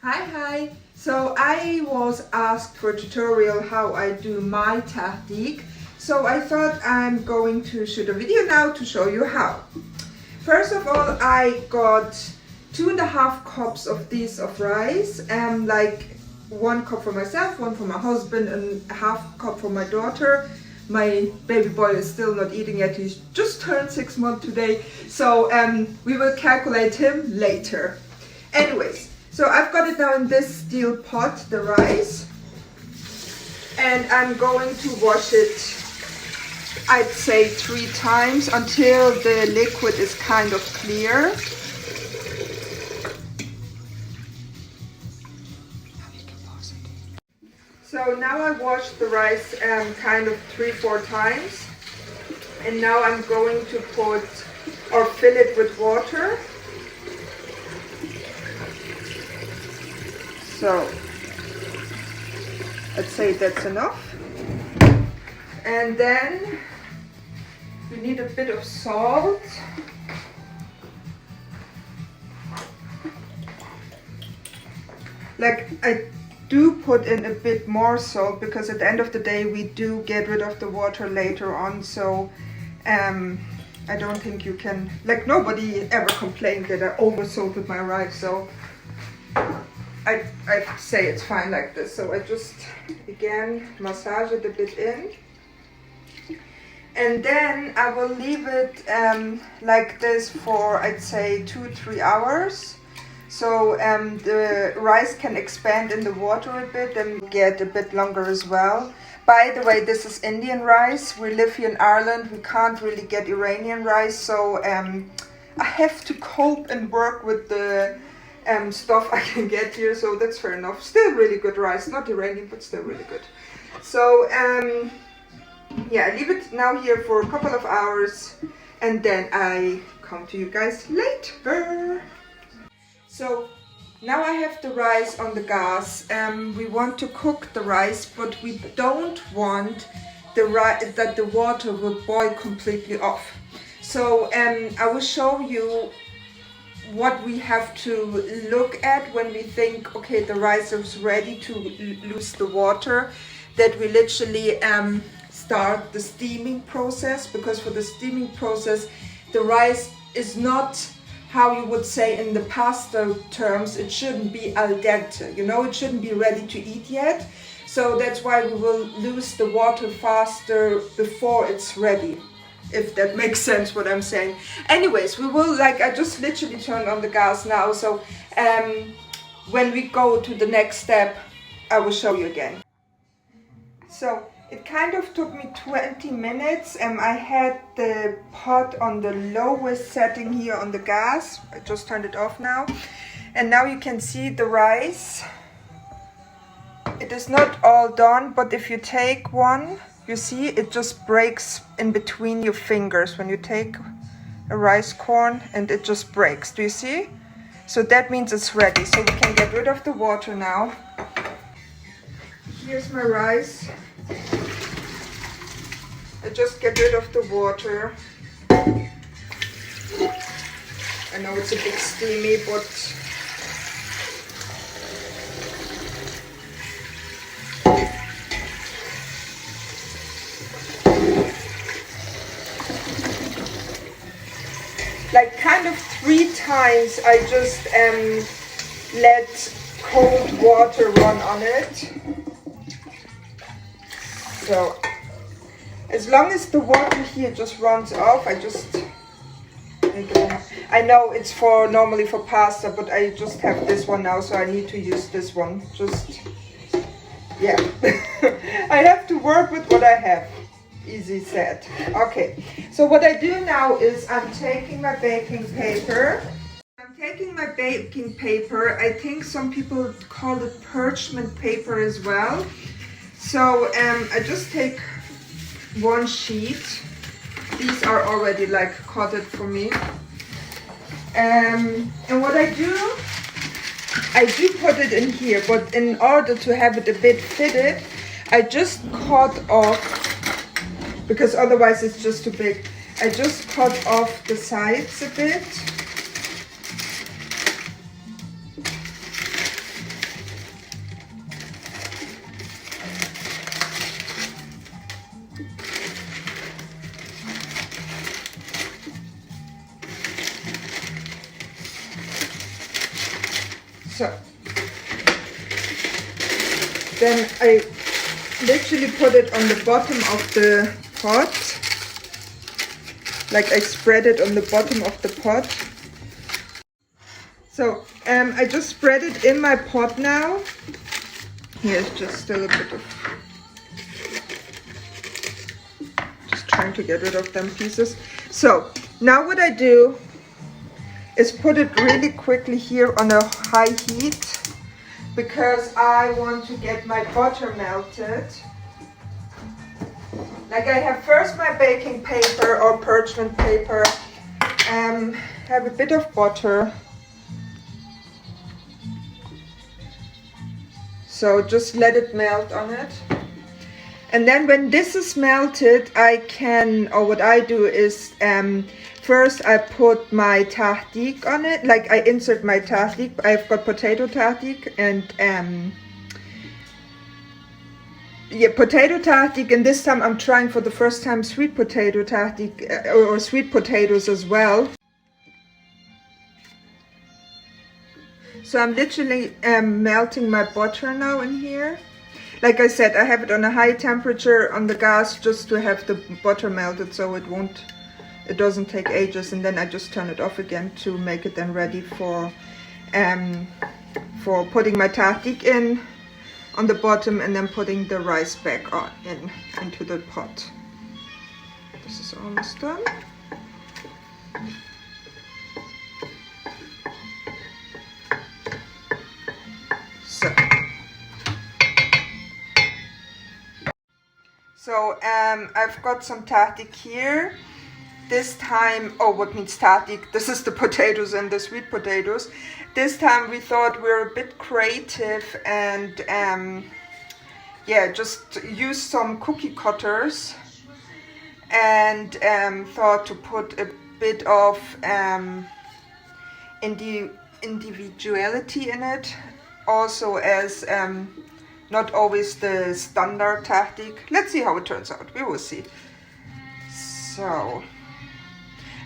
Hi. So I was asked for a tutorial how I do my tahdig. So I thought I'm going to shoot a video now to show you how. First of all, I got 2.5 cups of these of rice, like 1 cup for myself, 1 for my husband, and a half cup for my daughter. My baby boy is still not eating yet. He's just turned 6 months today, so we will calculate him later. Anyways, so I've got it now in this steel pot, the rice, and I'm going to wash it, I'd say 3 times until the liquid is kind of clear. So now I washed the rice kind of 3-4 times, and now I'm going to put or fill it with water. So I'd say that's enough. And then we need a bit of salt. Like I do put in a bit more salt because at the end of the day we do get rid of the water later on, so I don't think you can, like, nobody ever complained that I over salted my rice, so I say it's fine like this. So I just again massage it a bit in, and then I will leave it like this for, I'd say, 2-3 hours. So the rice can expand in the water a bit and get a bit longer as well. By the way, this is Indian rice. We live here in Ireland. We can't really get Iranian rice, so I have to cope and work with the stuff I can get here, so that's fair enough. Still really good rice, not Iranian, but still really good. So yeah, I leave it now here for a couple of hours, and then I come to you guys later. So now I have the rice on the gas. We want to cook the rice, but we don't want that the water will boil completely off. So I will show you what we have to look at when we think, okay, the rice is ready to lose the water, that we literally start the steaming process, because for the steaming process the rice is not, how you would say in the pasta terms, it shouldn't be al dente, you know, it shouldn't be ready to eat yet. So that's why we will lose the water faster before it's ready, if that makes sense what I'm saying. Anyways, we will, like, I just literally turned on the gas now, so when we go to the next step I will show you again. So it kind of took me 20 minutes. I had the pot on the lowest setting here on the gas. I just turned it off now. And now you can see the rice. It is not all done, but if you take one, you see it just breaks in between your fingers when you take a rice corn, and it just breaks. Do you see? So that means it's ready. So we can get rid of the water now. Here's my rice. I just get rid of the water. I know it's a bit steamy, but like kind of 3 times I just let cold water run on it. So as long as the water here just runs off, I just, I know it's for normally for pasta, but I just have this one now, so I need to use this one. Just, yeah. I have to work with what I have. Easy said. Okay, so what I do now is I'm taking my baking paper. I think some people call it parchment paper as well. So I just take 1 sheet. These are already like cutted for me. And what I do put it in here, but in order to have it a bit fitted, I just cut off, because otherwise it's just too big. I just cut off the sides a bit. So then I literally put it on the bottom of the pot. Like I spread it on the bottom of the pot. So I just spread it in my pot now. Here's just still a bit of, just trying to get rid of them pieces. So now what I do is put it really quickly here on a high heat because I want to get my butter melted. Like I have first my baking paper or parchment paper, have a bit of butter. So just let it melt on it. And then when this is melted, I can, or what I do is, first I put my tahdig on it, like I insert my tahdig. I've got potato tahdig and yeah, potato tahdig, and this time I'm trying for the first time sweet potato tahdig, or sweet potatoes as well. So I'm literally melting my butter now in here. Like I said, I have it on a high temperature on the gas just to have the butter melted, so it doesn't take ages, and then I just turn it off again to make it then ready for putting my tahdig in on the bottom and then putting the rice back on into the pot. This is almost done. So I've got some tahdig here. This time, oh, what means tahdig? This is the potatoes and the sweet potatoes. This time we thought we were a bit creative and yeah, just use some cookie cutters and thought to put a bit of individuality in it, also as not always the standard tahdig. Let's see how it turns out. We will see. So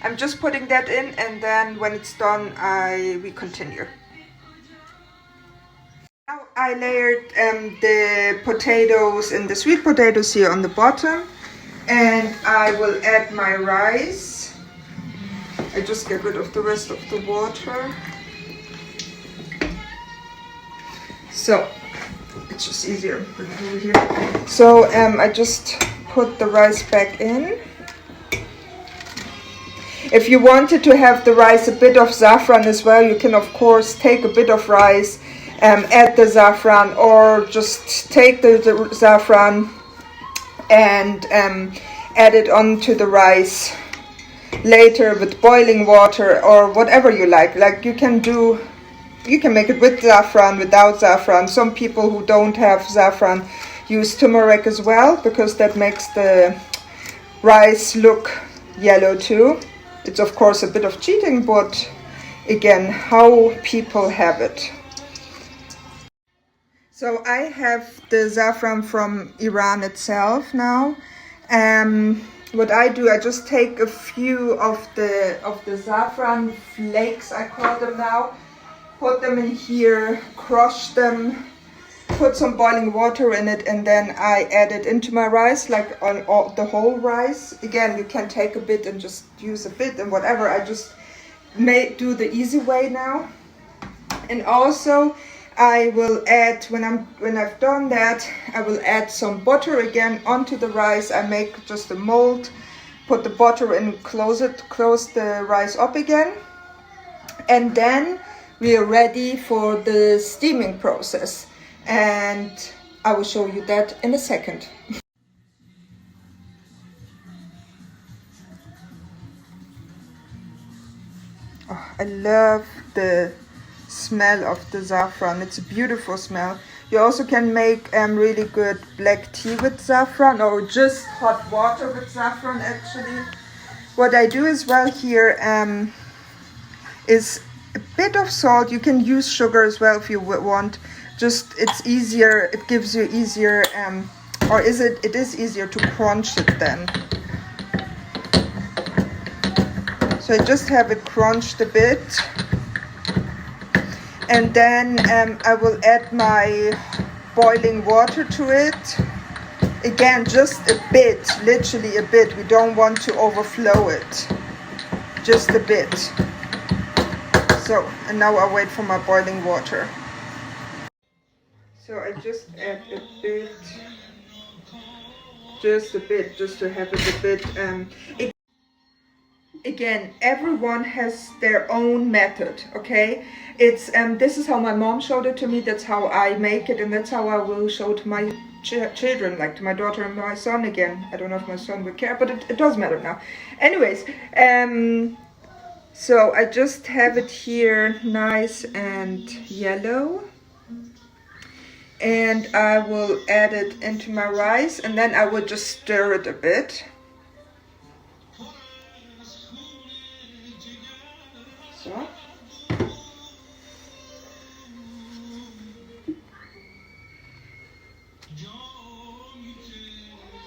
I'm just putting that in, and then when it's done, we continue. Now I layered the potatoes and the sweet potatoes here on the bottom, and I will add my rice. I just get rid of the rest of the water. So it's just easier over here. So I just put the rice back in. If you wanted to have the rice a bit of saffron as well, you can of course take a bit of rice, add the saffron, or just take the saffron and add it onto the rice later with boiling water or whatever you like. Like you can make it with saffron, without saffron. Some people who don't have saffron use turmeric as well, because that makes the rice look yellow too. It's of course a bit of cheating, but again, how people have it. So I have the saffron from Iran itself now. What I do, I just take a few of the saffron flakes, I call them now, put them in here, crush them, put some boiling water in it, and then I add it into my rice, like on the whole rice. Again, you can take a bit and just use a bit and whatever. I just do the easy way now. And also I will add, when I've done that, I will add some butter again onto the rice. I make just a mold, put the butter in, close the rice up again, and then we are ready for the steaming process, and I will show you that in a second. Oh, I love the smell of the saffron. It's a beautiful smell. You also can make really good black tea with saffron, or just hot water with saffron actually. What I do as well here is a bit of salt. You can use sugar as well if you want. Just it's easier, it gives you easier, it is easier to crunch it then. So I just have it crunched a bit. And then I will add my boiling water to it. Again, just a bit, literally a bit. We don't want to overflow it. Just a bit. So, and now I wait for my boiling water. So I just add a bit, just to have it a bit. Again, everyone has their own method, okay? It's this is how my mom showed it to me, that's how I make it, and that's how I will show to my children, like to my daughter and my son again. I don't know if my son would care, but it does matter now. Anyways, so I just have it here nice and yellow. And I will add it into my rice, and then I will just stir it a bit. So.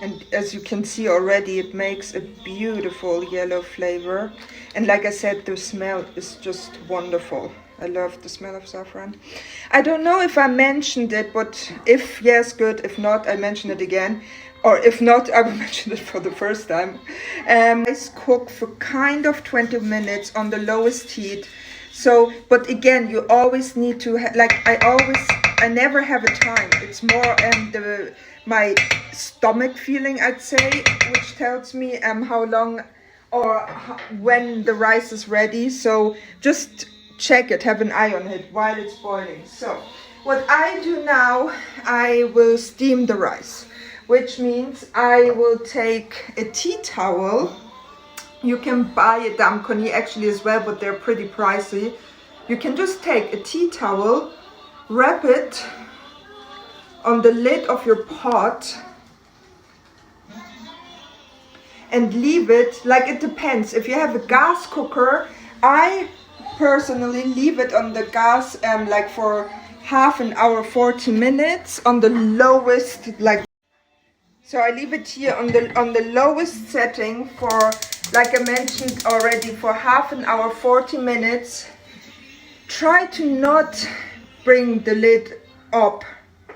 And as you can see already, it makes a beautiful yellow flavor. And like I said, the smell is just wonderful. I love the smell of saffron. I don't know if I mentioned it, but if yes, good. If not, I mention it again. Or if not, I will mention it for the first time. Rice cook for kind of 20 minutes on the lowest heat. So, but again, you always need to, I never have a time. It's more my stomach feeling, I'd say, which tells me how long or when the rice is ready. So just check it, have an eye on it while it's boiling. So what I do now, I will steam the rice, which means I will take a tea towel. You can buy a damkoni actually as well, but they're pretty pricey. You can just take a tea towel, wrap it on the lid of your pot, and leave it, like it depends. If you have a gas cooker, I personally leave it on the gas like for half an hour, 40 minutes on the lowest, like. So I leave it here on the lowest setting for, like I mentioned already, for half an hour, 40 minutes. Try to not bring the lid up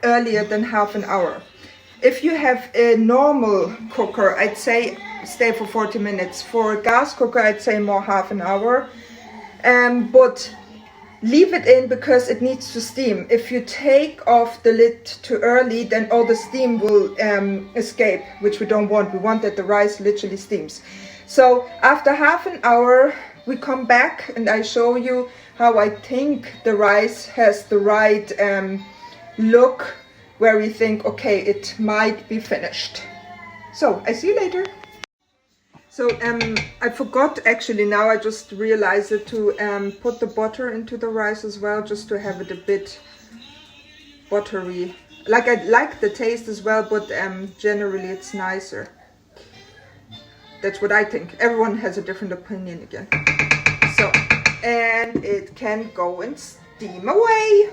earlier than half an hour. If you have a normal cooker, I'd say stay for 40 minutes. For a gas cooker, I'd say more half an hour. But leave it in because it needs to steam. If you take off the lid too early, then all the steam will escape, which we don't want. We want that the rice literally steams. So after half an hour, we come back and I show you how I think the rice has the right look, where we think, okay, it might be finished. So I see you later. So I forgot actually, now I just realized it, to put the butter into the rice as well, just to have it a bit buttery. Like I like the taste as well, but generally it's nicer. That's what I think. Everyone has a different opinion again. So, and it can go and steam away.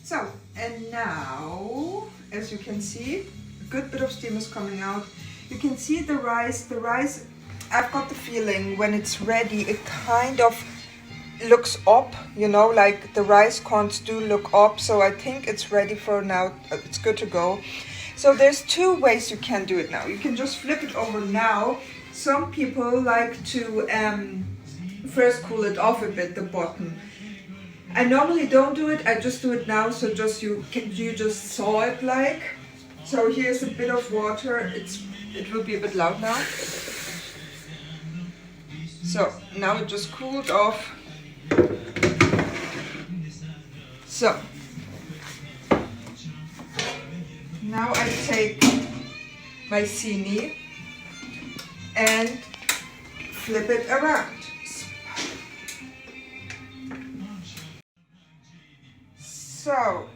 So, and now, as you can see, a good bit of steam is coming out. You can see the rice, I've got the feeling when it's ready, it kind of looks up, you know, like the rice corns do look up. So I think it's ready for now, it's good to go. So there's two ways you can do it now. You can just flip it over now. Some people like to first cool it off a bit, the bottom. I normally don't do it, I just do it now, so just you just saw it like. So here's a bit of water, it will be a bit loud now. So now it just cooled off. So now I take my sini and flip it around. So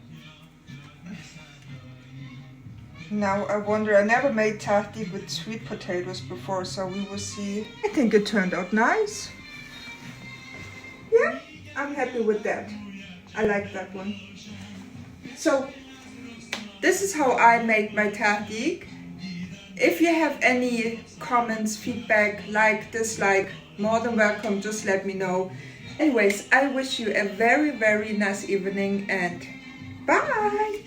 now I wonder, I never made tahdig with sweet potatoes before, so we will see. I think it turned out nice. Yeah, I'm happy with that. I like that one. So this is how I make my tahdig. If you have any comments, feedback, like, dislike, more than welcome, just let me know. Anyways, I wish you a very, very nice evening and bye!